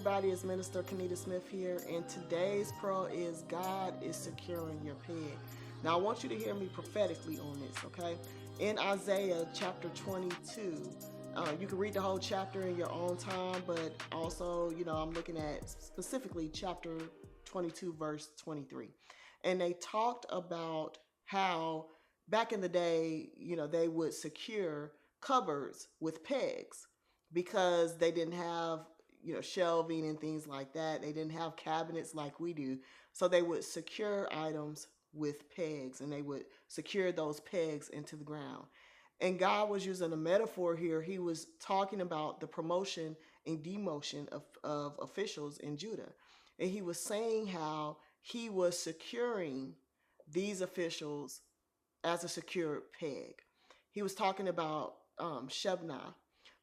everybody, it's Minister Kenita Smith here, and today's pearl is God is securing your peg. Now, I want you to hear me prophetically on this, okay? In Isaiah chapter 22, you can read the whole chapter in your own time, but also, I'm looking at specifically chapter 22, verse 23. And they talked about how back in the day, they would secure cupboards with pegs because they didn't have shelving and things like that. They didn't have cabinets like we do. So they would secure items with pegs, and they would secure those pegs into the ground. And God was using a metaphor here. He was talking about the promotion and demotion of officials in Judah. And he was saying how he was securing these officials as a secure peg. He was talking about Shebna,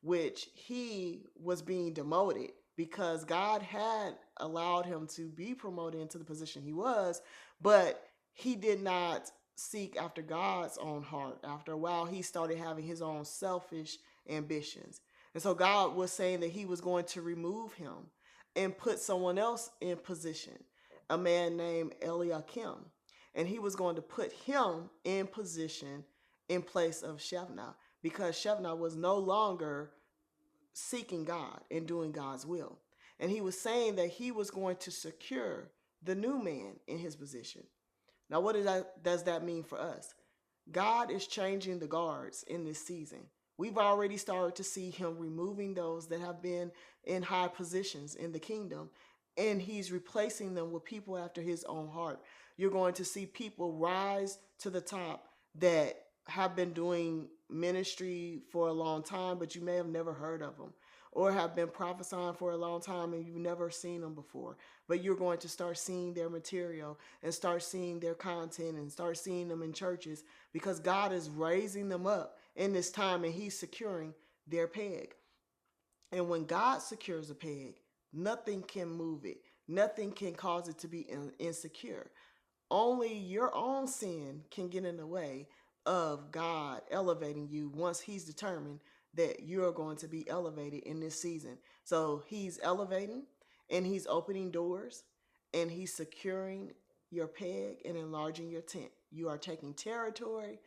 which he was being demoted because God had allowed him to be promoted into the position he was, but he did not seek after God's own heart. After a while, he started having his own selfish ambitions. And so God was saying that he was going to remove him and put someone else in position, a man named Eliakim. And he was going to put him in position in place of Shebna, because Shebna was no longer seeking God and doing God's will. And he was saying that he was going to secure the new man in his position. Now, what does that mean for us? God is changing the guards in this season. We've already started to see him removing those that have been in high positions in the kingdom, and he's replacing them with people after his own heart. You're going to see people rise to the top that have been doing ministry for a long time, but you may have never heard of them, or have been prophesying for a long time and you've never seen them before. But you're going to start seeing their material and start seeing their content and start seeing them in churches, because God is raising them up in this time and he's securing their peg. And when God secures a peg, nothing can move it. Nothing can cause it to be insecure. Only your own sin can get in the way of God elevating you once he's determined that you're going to be elevated in this season. So he's elevating and he's opening doors and he's securing your peg and enlarging your tent. You are taking territory,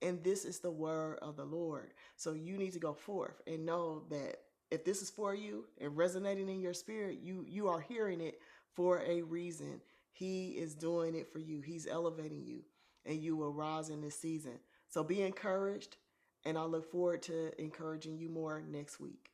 and this is the word of the Lord. So you need to go forth and know that if this is for you and resonating in your spirit, you are hearing it for a reason. He is doing it for you. He's elevating you, and you will rise in this season. So be encouraged, and I look forward to encouraging you more next week.